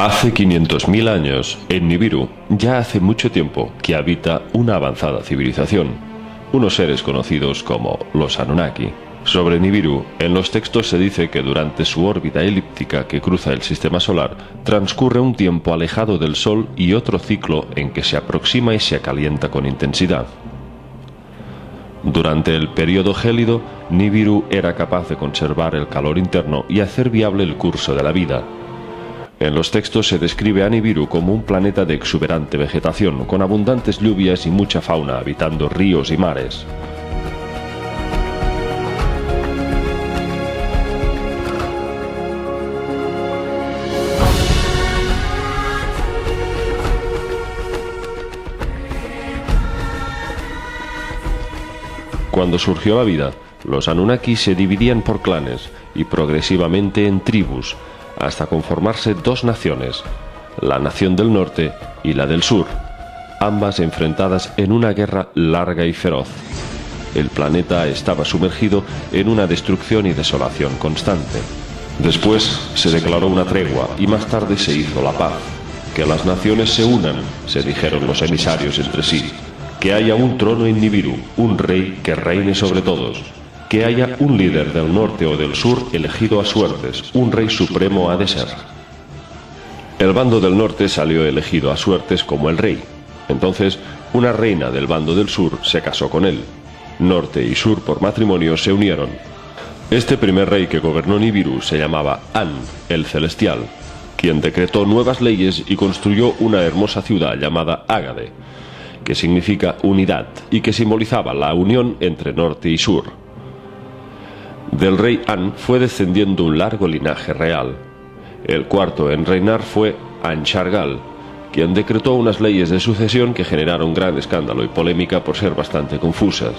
Hace 500.000 años, en Nibiru, ya hace mucho tiempo que habita una avanzada civilización, unos seres conocidos como los Anunnaki. Sobre Nibiru, en los textos se dice que durante su órbita elíptica que cruza el sistema solar, transcurre un tiempo alejado del Sol y otro ciclo en que se aproxima y se calienta con intensidad. Durante el período gélido, Nibiru era capaz de conservar el calor interno y hacer viable el curso de la vida. En los textos se describe a Nibiru como un planeta de exuberante vegetación, con abundantes lluvias y mucha fauna habitando ríos y mares. Cuando surgió la vida, los Anunnaki se dividían por clanes y progresivamente en tribus, hasta conformarse dos naciones, la nación del norte y la del sur, ambas enfrentadas en una guerra larga y feroz. El planeta estaba sumergido en una destrucción y desolación constante. Después se declaró una tregua y más tarde se hizo la paz. Que las naciones se unan, se dijeron los emisarios entre sí. Que haya un trono en Nibiru, un rey que reine sobre todos. Que haya un líder del norte o del sur elegido a suertes, un rey supremo ha de ser. El bando del norte salió elegido a suertes como el rey. Entonces, una reina del bando del sur se casó con él. Norte y sur por matrimonio se unieron. Este primer rey que gobernó Nibiru se llamaba An, el celestial, quien decretó nuevas leyes y construyó una hermosa ciudad llamada Ágade, que significa unidad y que simbolizaba la unión entre norte y sur. Del rey An fue descendiendo un largo linaje real. El cuarto en reinar fue Anshargal, quien decretó unas leyes de sucesión que generaron gran escándalo y polémica por ser bastante confusas.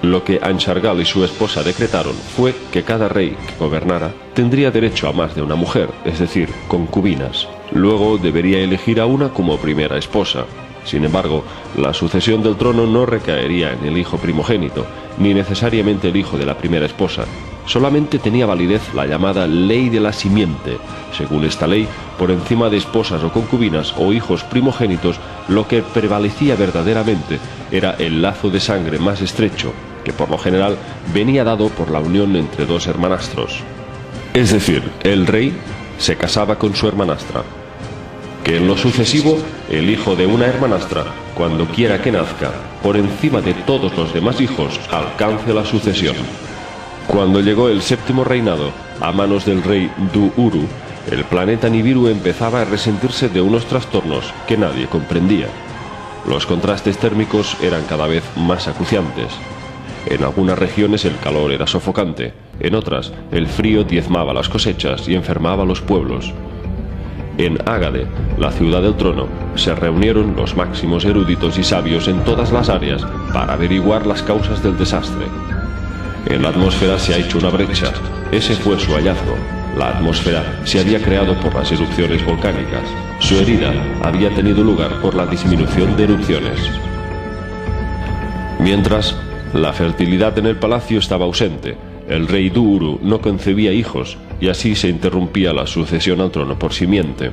Lo que Anshargal y su esposa decretaron fue que cada rey que gobernara tendría derecho a más de una mujer, es decir, concubinas. Luego debería elegir a una como primera esposa. Sin embargo, la sucesión del trono no recaería en el hijo primogénito, ni necesariamente el hijo de la primera esposa. Solamente tenía validez la llamada ley de la simiente. Según esta ley, por encima de esposas o concubinas o hijos primogénitos, lo que prevalecía verdaderamente era el lazo de sangre más estrecho, que por lo general venía dado por la unión entre dos hermanastros. Es decir, el rey se casaba con su hermanastra. Que en lo sucesivo, el hijo de una hermanastra, cuando quiera que nazca, por encima de todos los demás hijos, alcance la sucesión. Cuando llegó el séptimo reinado, a manos del rey Du-Uru, el planeta Nibiru empezaba a resentirse de unos trastornos que nadie comprendía. Los contrastes térmicos eran cada vez más acuciantes. En algunas regiones el calor era sofocante, en otras el frío diezmaba las cosechas y enfermaba a los pueblos. En Ágade, la ciudad del trono, se reunieron los máximos eruditos y sabios en todas las áreas para averiguar las causas del desastre. En la atmósfera se ha hecho una brecha. Ese fue su hallazgo. La atmósfera se había creado por las erupciones volcánicas. Su herida había tenido lugar por la disminución de erupciones. Mientras, la fertilidad en el palacio estaba ausente. El rey Du-Uru no concebía hijos y así se interrumpía la sucesión al trono por simiente.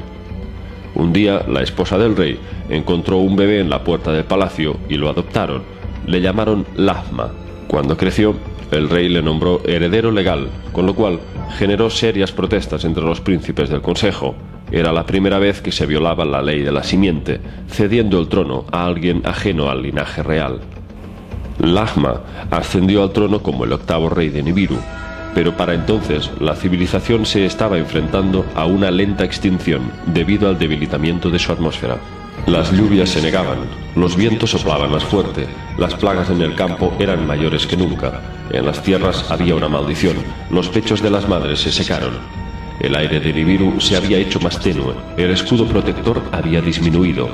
Un día, la esposa del rey encontró un bebé en la puerta del palacio y lo adoptaron. Le llamaron Lahma. Cuando creció, el rey le nombró heredero legal, con lo cual generó serias protestas entre los príncipes del consejo. Era la primera vez que se violaba la ley de la simiente, cediendo el trono a alguien ajeno al linaje real. Lahma ascendió al trono como el octavo rey de Nibiru, pero para entonces la civilización se estaba enfrentando a una lenta extinción debido al debilitamiento de su atmósfera. Las lluvias se negaban, los vientos soplaban más fuerte, las plagas en el campo eran mayores que nunca, en las tierras había una maldición, los pechos de las madres se secaron. El aire de Nibiru se había hecho más tenue, el escudo protector había disminuido.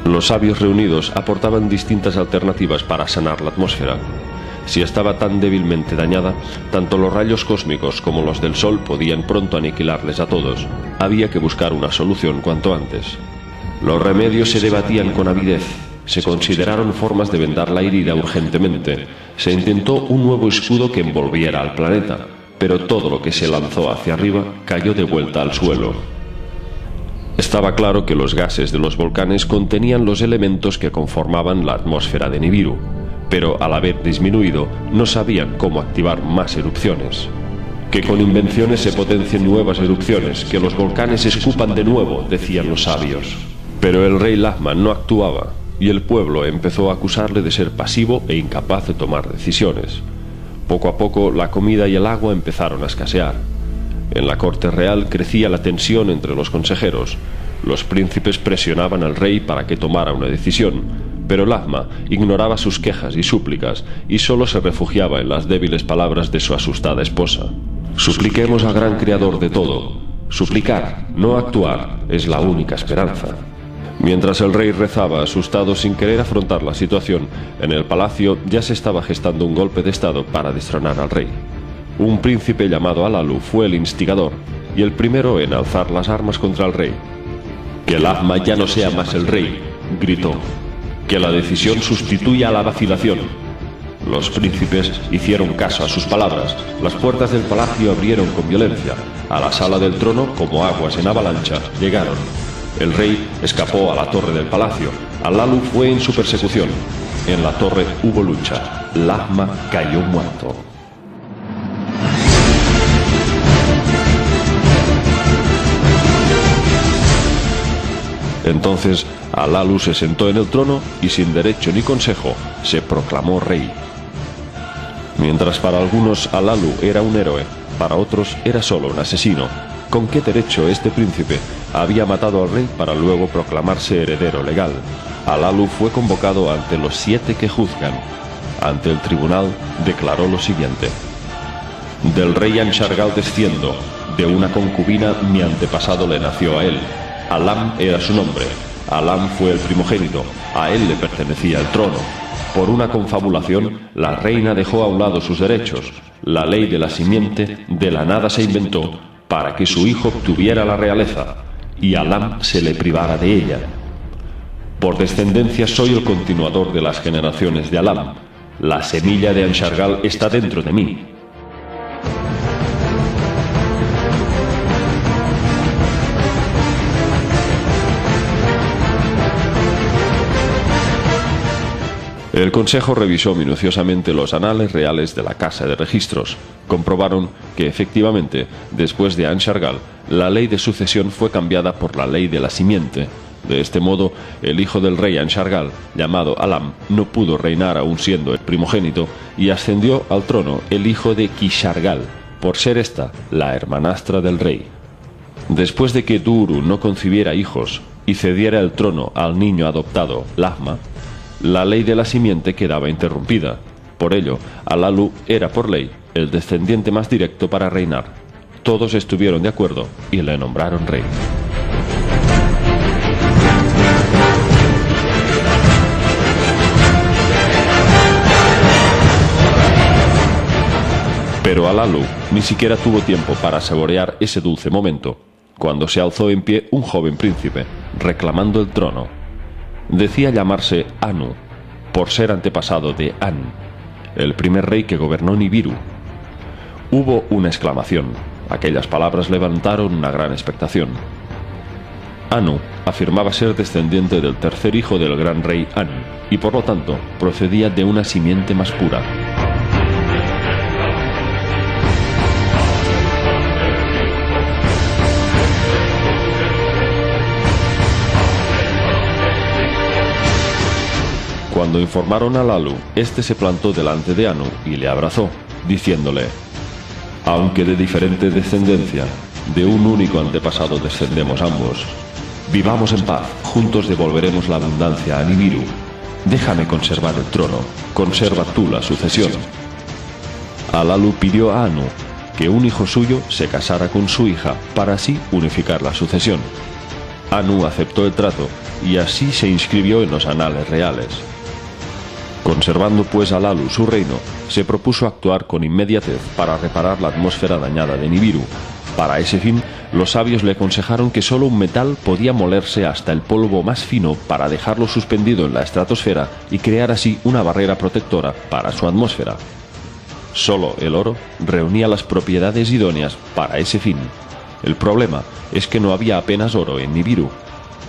Los sabios reunidos aportaban distintas alternativas para sanar la atmósfera. Si estaba tan débilmente dañada, tanto los rayos cósmicos como los del Sol podían pronto aniquilarles a todos. Había que buscar una solución cuanto antes. Los remedios se debatían con avidez. Se consideraron formas de vendar la herida urgentemente. Se intentó un nuevo escudo que envolviera al planeta, pero todo lo que se lanzó hacia arriba cayó de vuelta al suelo. Estaba claro que los gases de los volcanes contenían los elementos que conformaban la atmósfera de Nibiru, pero al haber disminuido no sabían cómo activar más erupciones. Que con invenciones se potencien nuevas erupciones, que los volcanes escupan de nuevo, decían los sabios. Pero el rey Lahma no actuaba, y el pueblo empezó a acusarle de ser pasivo e incapaz de tomar decisiones. Poco a poco la comida y el agua empezaron a escasear. En la corte real crecía la tensión entre los consejeros. Los príncipes presionaban al rey para que tomara una decisión, pero Lahma ignoraba sus quejas y súplicas y solo se refugiaba en las débiles palabras de su asustada esposa. Supliquemos al gran creador de todo. Suplicar, no actuar, es la única esperanza. Mientras el rey rezaba, asustado sin querer afrontar la situación, en el palacio ya se estaba gestando un golpe de estado para destronar al rey. Un príncipe llamado Alalu fue el instigador y el primero en alzar las armas contra el rey. «Que Lahma ya no sea más el rey», gritó. «Que la decisión sustituya a la vacilación». Los príncipes hicieron caso a sus palabras. Las puertas del palacio abrieron con violencia. A la sala del trono, como aguas en avalancha, llegaron. El rey escapó a la torre del palacio. Alalu fue en su persecución. En la torre hubo lucha. Lahma cayó muerto. Entonces Alalu se sentó en el trono y sin derecho ni consejo se proclamó rey. Mientras para algunos Alalu era un héroe, para otros era solo un asesino. ¿Con qué derecho este príncipe había matado al rey para luego proclamarse heredero legal? Alalu fue convocado ante los 7 que juzgan. Ante el tribunal declaró lo siguiente: «Del rey Anshargal desciendo, de una concubina mi antepasado le nació a él. Alam era su nombre. Alam fue el primogénito, a él le pertenecía el trono. Por una confabulación, la reina dejó a un lado sus derechos. La ley de la simiente de la nada se inventó para que su hijo obtuviera la realeza, y Alam se le privara de ella. Por descendencia soy el continuador de las generaciones de Alam. La semilla de Anshargal está dentro de mí». El consejo revisó minuciosamente los anales reales de la Casa de Registros. Comprobaron que, efectivamente, después de Anshargal, la ley de sucesión fue cambiada por la ley de la simiente. De este modo, el hijo del rey Anshargal, llamado Alam, no pudo reinar aún siendo el primogénito, y ascendió al trono el hijo de Kishargal, por ser esta la hermanastra del rey. Después de que Duuru no concibiera hijos y cediera el trono al niño adoptado, Lahma, la ley de la simiente quedaba interrumpida. Por ello, Alalu era por ley el descendiente más directo para reinar. Todos estuvieron de acuerdo y le nombraron rey. Pero Alalu ni siquiera tuvo tiempo para saborear ese dulce momento, cuando se alzó en pie un joven príncipe, reclamando el trono. Decía llamarse Anu, por ser antepasado de An, el primer rey que gobernó Nibiru. Hubo una exclamación. Aquellas palabras levantaron una gran expectación. Anu afirmaba ser descendiente del tercer hijo del gran rey An, y por lo tanto procedía de una simiente más pura. Cuando informaron a Lalu, este se plantó delante de Anu y le abrazó, diciéndole: aunque de diferente descendencia, de un único antepasado descendemos ambos. Vivamos en paz, juntos devolveremos la abundancia a Nibiru. Déjame conservar el trono, conserva tú la sucesión. Alalu pidió a Anu que un hijo suyo se casara con su hija para así unificar la sucesión. Anu aceptó el trato y así se inscribió en los anales reales. Conservando pues Alalu su reino, se propuso actuar con inmediatez para reparar la atmósfera dañada de Nibiru. Para ese fin, los sabios le aconsejaron que solo un metal podía molerse hasta el polvo más fino para dejarlo suspendido en la estratosfera y crear así una barrera protectora para su atmósfera. Solo el oro reunía las propiedades idóneas para ese fin. El problema es que no había apenas oro en Nibiru.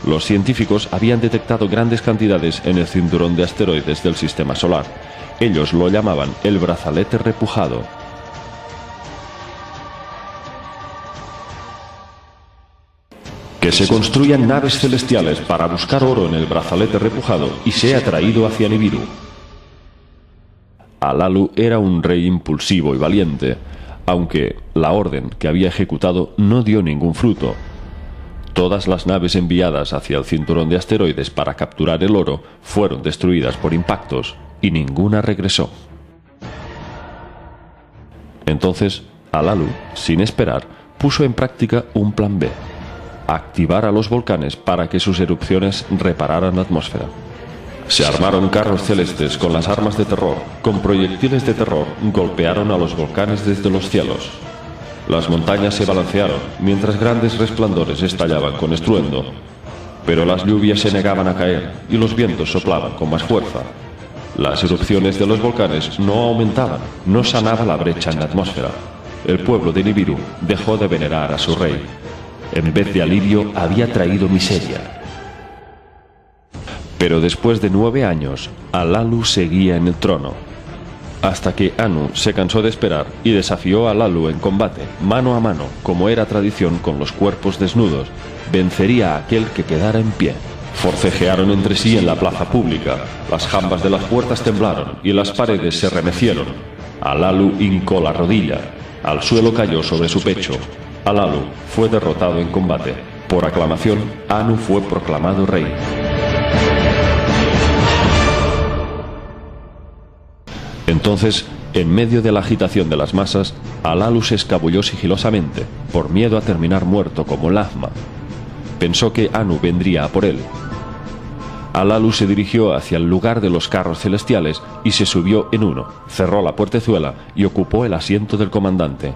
Los científicos habían detectado grandes cantidades en el cinturón de asteroides del sistema solar. Ellos lo llamaban el brazalete repujado. Que se construyan naves celestiales para buscar oro en el brazalete repujado y sea traído hacia Nibiru. Alalu era un rey impulsivo y valiente, aunque la orden que había ejecutado no dio ningún fruto. Todas las naves enviadas hacia el cinturón de asteroides para capturar el oro fueron destruidas por impactos y ninguna regresó. Entonces, Alalu, sin esperar, puso en práctica un plan B: activar a los volcanes para que sus erupciones repararan la atmósfera. Se armaron carros celestes con las armas de terror, con proyectiles de terror golpearon a los volcanes desde los cielos. Las montañas se balancearon, mientras grandes resplandores estallaban con estruendo. Pero las lluvias se negaban a caer, y los vientos soplaban con más fuerza. Las erupciones de los volcanes no aumentaban, no sanaba la brecha en la atmósfera. El pueblo de Nibiru dejó de venerar a su rey. En vez de alivio, había traído miseria. Pero después de 9 años, Alalu seguía en el trono. Hasta que Anu se cansó de esperar y desafió a Alalu en combate, mano a mano, como era tradición con los cuerpos desnudos. Vencería a aquel que quedara en pie. Forcejearon entre sí en la plaza pública. Las jambas de las puertas temblaron y las paredes se remecieron. Alalu hincó la rodilla. Al suelo cayó sobre su pecho. Alalu fue derrotado en combate. Por aclamación, Anu fue proclamado rey. Entonces, en medio de la agitación de las masas, Alalu se escabulló sigilosamente, por miedo a terminar muerto como Lahma. Pensó que Anu vendría a por él. Alalu se dirigió hacia el lugar de los carros celestiales y se subió en uno, cerró la puertezuela y ocupó el asiento del comandante.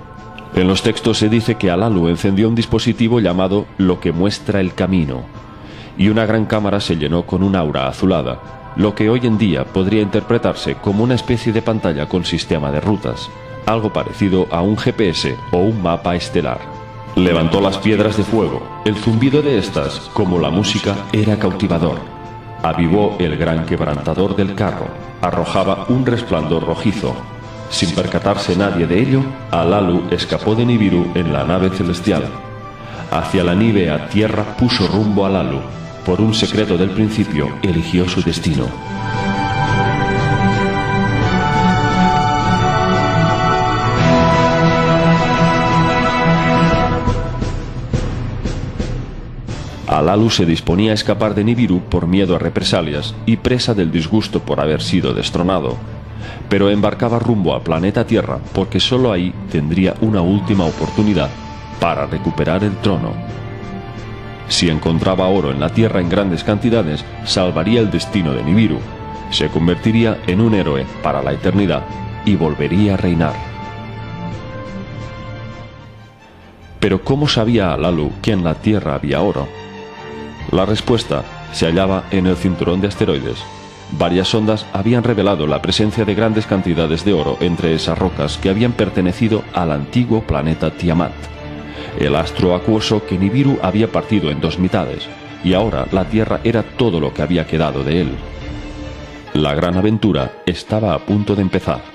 En los textos se dice que Alalu encendió un dispositivo llamado Lo que muestra el camino, y una gran cámara se llenó con un aura azulada, lo que hoy en día podría interpretarse como una especie de pantalla con sistema de rutas, algo parecido a un GPS o un mapa estelar. Levantó las piedras de fuego. El zumbido de estas, como la música, era cautivador. Avivó el gran quebrantador del carro. Arrojaba un resplandor rojizo. Sin percatarse nadie de ello, Alalu escapó de Nibiru en la nave celestial. Hacia la nívea tierra puso rumbo Alalu. Por un secreto del principio, eligió su destino. Alalu se disponía a escapar de Nibiru por miedo a represalias y presa del disgusto por haber sido destronado. Pero embarcaba rumbo a planeta Tierra porque solo ahí tendría una última oportunidad para recuperar el trono. Si encontraba oro en la Tierra en grandes cantidades, salvaría el destino de Nibiru, se convertiría en un héroe para la eternidad y volvería a reinar. Pero ¿cómo sabía Alalu que en la Tierra había oro? La respuesta se hallaba en el cinturón de asteroides. Varias sondas habían revelado la presencia de grandes cantidades de oro entre esas rocas que habían pertenecido al antiguo planeta Tiamat. el astro acuoso que Nibiru había partido en 2 mitades, y ahora la Tierra era todo lo que había quedado de él. La gran aventura estaba a punto de empezar.